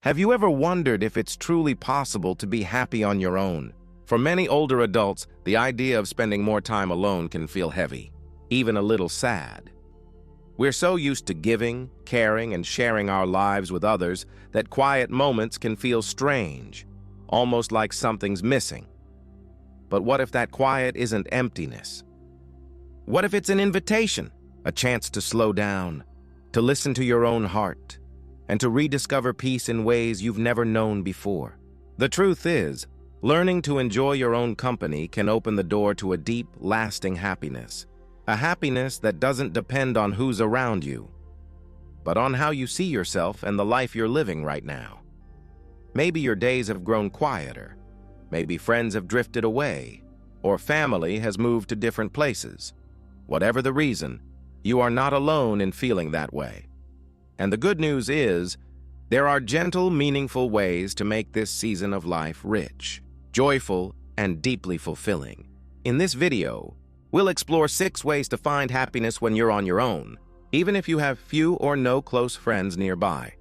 Have you ever wondered if it's truly possible to be happy on your own? For many older adults, the idea of spending more time alone can feel heavy, even a little sad. We're so used to giving, caring, and sharing our lives with others that quiet moments can feel strange, almost like something's missing. But what if that quiet isn't emptiness? What if it's an invitation, a chance to slow down, to listen to your own heart, and to rediscover peace in ways you've never known before? The truth is, learning to enjoy your own company can open the door to a deep, lasting happiness. A happiness that doesn't depend on who's around you, but on how you see yourself and the life you're living right now. Maybe your days have grown quieter. Maybe friends have drifted away, or family has moved to different places. Whatever the reason, you are not alone in feeling that way. And the good news is, there are gentle, meaningful ways to make this season of life rich, joyful, and deeply fulfilling. In this video, we'll explore 6 ways to find happiness when you're on your own, even if you have few or no close friends nearby.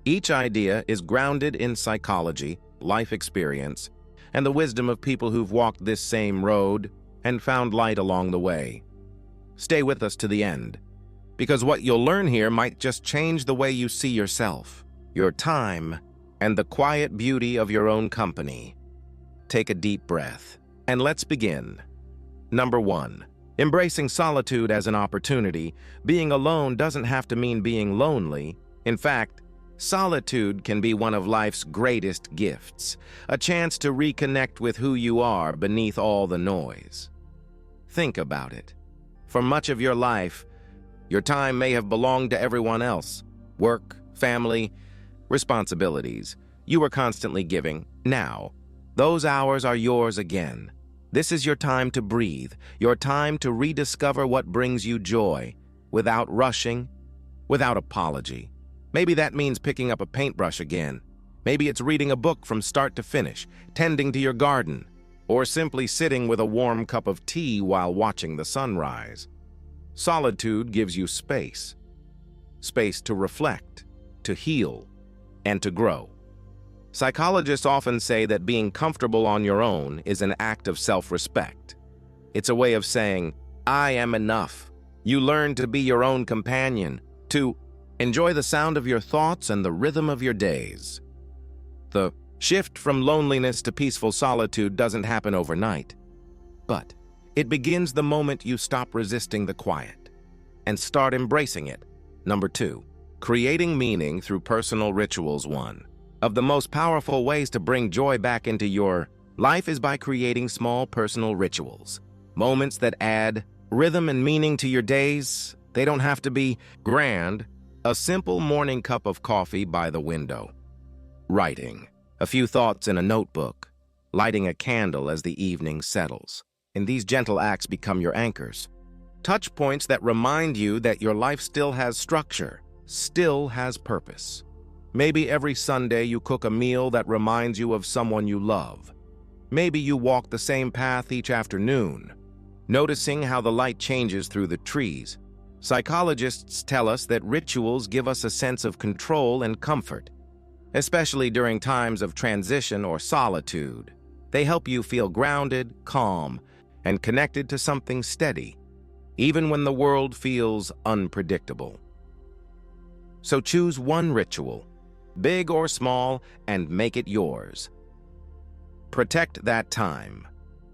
Each idea is grounded in psychology, life experience, and the wisdom of people who've walked this same road and found light along the way. Stay with us to the end, because what you'll learn here might just change the way you see yourself, your time, and the quiet beauty of your own company. Take a deep breath, and let's begin. Number 1. Embracing solitude as an opportunity. Being alone doesn't have to mean being lonely. In fact, solitude can be one of life's greatest gifts, a chance to reconnect with who you are beneath all the noise. Think about it. For much of your life, your time may have belonged to everyone else. Work, family, responsibilities. You were constantly giving. Now, those hours are yours again. This is your time to breathe, your time to rediscover what brings you joy, without rushing, without apology. Maybe that means picking up a paintbrush again. Maybe it's reading a book from start to finish, tending to your garden, or simply sitting with a warm cup of tea while watching the sunrise. Solitude gives you space. Space to reflect, to heal, and to grow. Psychologists often say that being comfortable on your own is an act of self-respect. It's a way of saying, I am enough. You learn to be your own companion, to enjoy the sound of your thoughts and the rhythm of your days. The shift from loneliness to peaceful solitude doesn't happen overnight, but it begins the moment you stop resisting the quiet and start embracing it. Number 2, creating meaning through personal rituals. One of the most powerful ways to bring joy back into your life is by creating small personal rituals, moments that add rhythm and meaning to your days. They don't have to be grand. A simple morning cup of coffee by the window, writing a few thoughts in a notebook, lighting a candle as the evening settles. And these gentle acts become your anchors, touch points that remind you that your life still has structure, still has purpose. Maybe every Sunday you cook a meal that reminds you of someone you love. Maybe you walk the same path each afternoon, noticing how the light changes through the trees. Psychologists tell us that rituals give us a sense of control and comfort, especially during times of transition or solitude. They help you feel grounded, calm, and connected to something steady, even when the world feels unpredictable. So choose one ritual, big or small, and make it yours. Protect that time.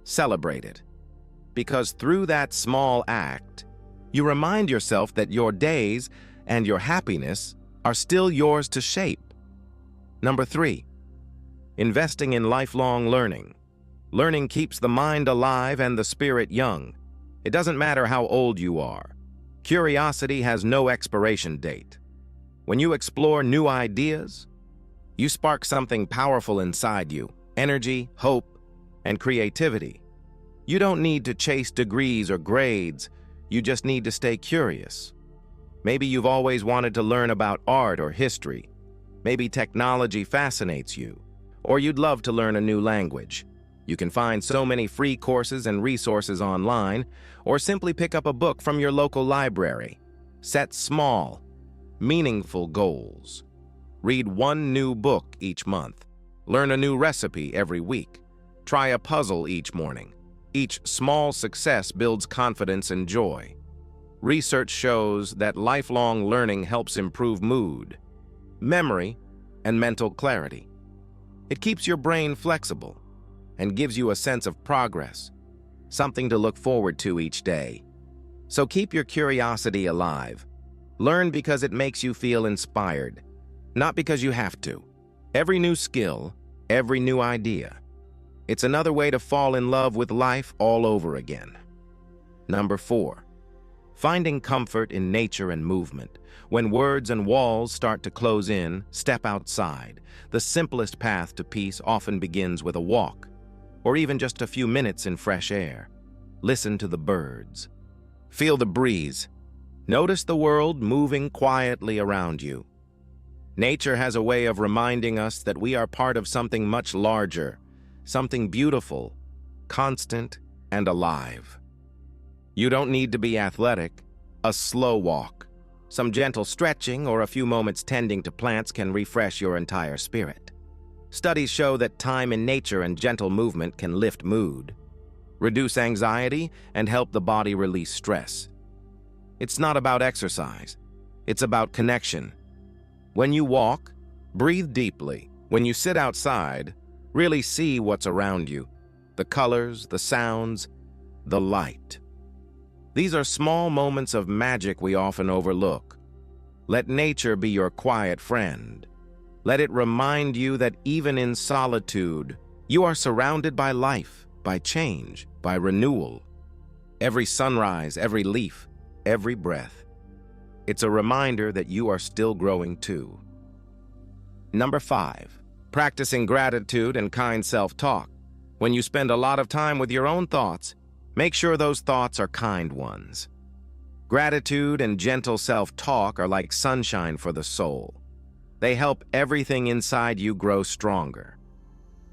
Celebrate it. Because through that small act, you remind yourself that your days and your happiness are still yours to shape. Number 3, investing in lifelong learning. Learning keeps the mind alive and the spirit young. It doesn't matter how old you are. Curiosity has no expiration date. When you explore new ideas, you spark something powerful inside you: energy, hope, and creativity. You don't need to chase degrees or grades. You just need to stay curious. Maybe you've always wanted to learn about art or history. Maybe technology fascinates you, or you'd love to learn a new language. You can find so many free courses and resources online, or simply pick up a book from your local library. Set small, meaningful goals. Read one new book each month. Learn a new recipe every week. Try a puzzle each morning. Each small success builds confidence and joy. Research shows that lifelong learning helps improve mood, memory, and mental clarity. It keeps your brain flexible and gives you a sense of progress, something to look forward to each day. So keep your curiosity alive. Learn because it makes you feel inspired, not because you have to. Every new skill, every new idea, it's another way to fall in love with life all over again. Number 4, finding comfort in nature and movement. When words and walls start to close in, step outside. The simplest path to peace often begins with a walk, or even just a few minutes in fresh air. Listen to the birds. Feel the breeze. Notice the world moving quietly around you. Nature has a way of reminding us that we are part of something much larger, something beautiful, constant, and alive. You don't need to be athletic. A slow walk, some gentle stretching, or a few moments tending to plants can refresh your entire spirit. Studies show that time in nature and gentle movement can lift mood, reduce anxiety, and help the body release stress. It's not about exercise. It's about connection. When you walk, breathe deeply. When you sit outside, really see what's around you, the colors, the sounds, the light. These are small moments of magic we often overlook. Let nature be your quiet friend. Let it remind you that even in solitude, you are surrounded by life, by change, by renewal. Every sunrise, every leaf, every breath. It's a reminder that you are still growing too. Number 5, practicing gratitude and kind self-talk. When you spend a lot of time with your own thoughts, make sure those thoughts are kind ones. Gratitude and gentle self-talk are like sunshine for the soul. They help everything inside you grow stronger.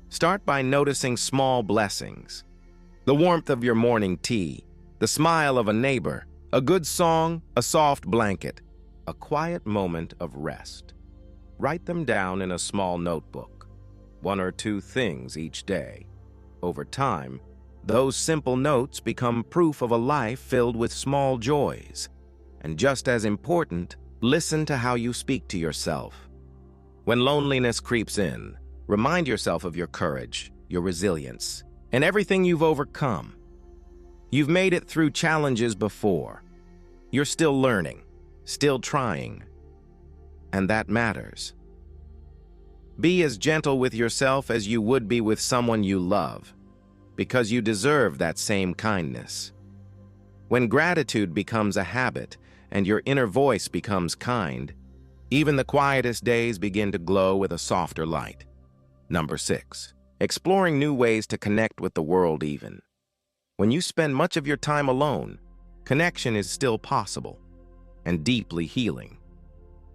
Start by noticing small blessings. The warmth of your morning tea, the smile of a neighbor, a good song, a soft blanket, a quiet moment of rest. Write them down in a small notebook, 1 or 2 things each day. Over time, those simple notes become proof of a life filled with small joys. And just as important, listen to how you speak to yourself. When loneliness creeps in, remind yourself of your courage, your resilience, and everything you've overcome. You've made it through challenges before. You're still learning, still trying, and that matters. Be as gentle with yourself as you would be with someone you love, because you deserve that same kindness. When gratitude becomes a habit and your inner voice becomes kind, even the quietest days begin to glow with a softer light. Number 6, exploring new ways to connect with the world even. When you spend much of your time alone, connection is still possible and deeply healing.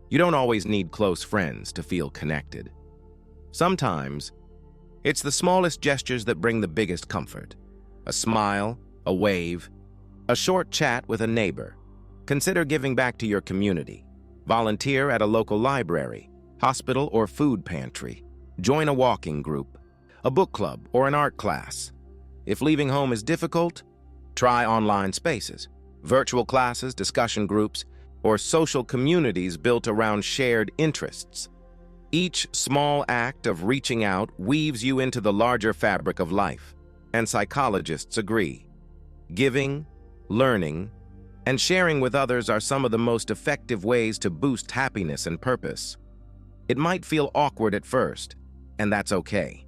You don't always need close friends to feel connected. Sometimes, it's the smallest gestures that bring the biggest comfort. A smile, a wave, a short chat with a neighbor. Consider giving back to your community. Volunteer at a local library, hospital, or food pantry. Join a walking group, a book club, or an art class. If leaving home is difficult, try online spaces, virtual classes, discussion groups, or social communities built around shared interests. Each small act of reaching out weaves you into the larger fabric of life, and psychologists agree. Giving, learning, and sharing with others are some of the most effective ways to boost happiness and purpose. It might feel awkward at first, and that's okay.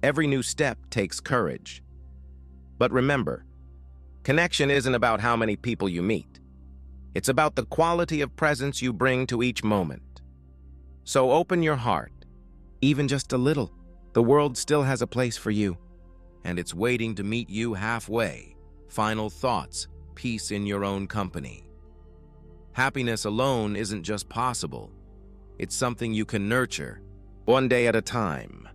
Every new step takes courage. But remember, connection isn't about how many people you meet. It's about the quality of presence you bring to each moment. So open your heart, even just a little. The world still has a place for you, and it's waiting to meet you halfway. Final thoughts, peace in your own company. Happiness alone isn't just possible. It's something you can nurture, one day at a time.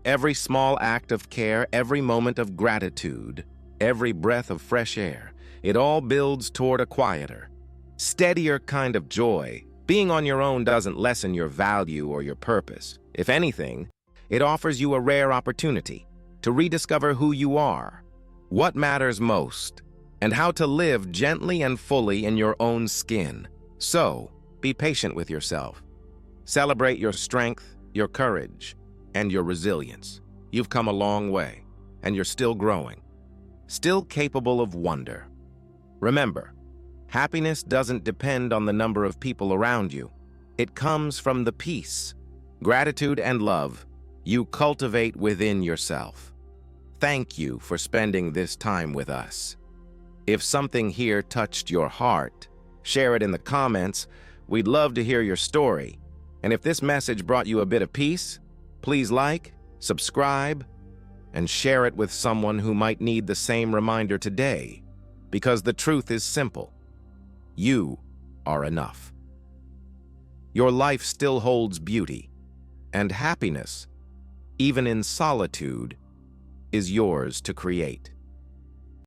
Every small act of care, every moment of gratitude, every breath of fresh air, it all builds toward a quieter, steadier kind of joy, Being on your own doesn't lessen your value or your purpose. If anything, it offers you a rare opportunity to rediscover who you are, what matters most, and how to live gently and fully in your own skin. So, be patient with yourself. Celebrate your strength, your courage, and your resilience. You've come a long way, and you're still growing, still capable of wonder. Remember, happiness doesn't depend on the number of people around you. It comes from the peace, gratitude, and love you cultivate within yourself. Thank you for spending this time with us. If something here touched your heart, share it in the comments. We'd love to hear your story. And if this message brought you a bit of peace, please like, subscribe, and share it with someone who might need the same reminder today. Because the truth is simple. You are enough. Your life still holds beauty, and happiness, even in solitude, is yours to create.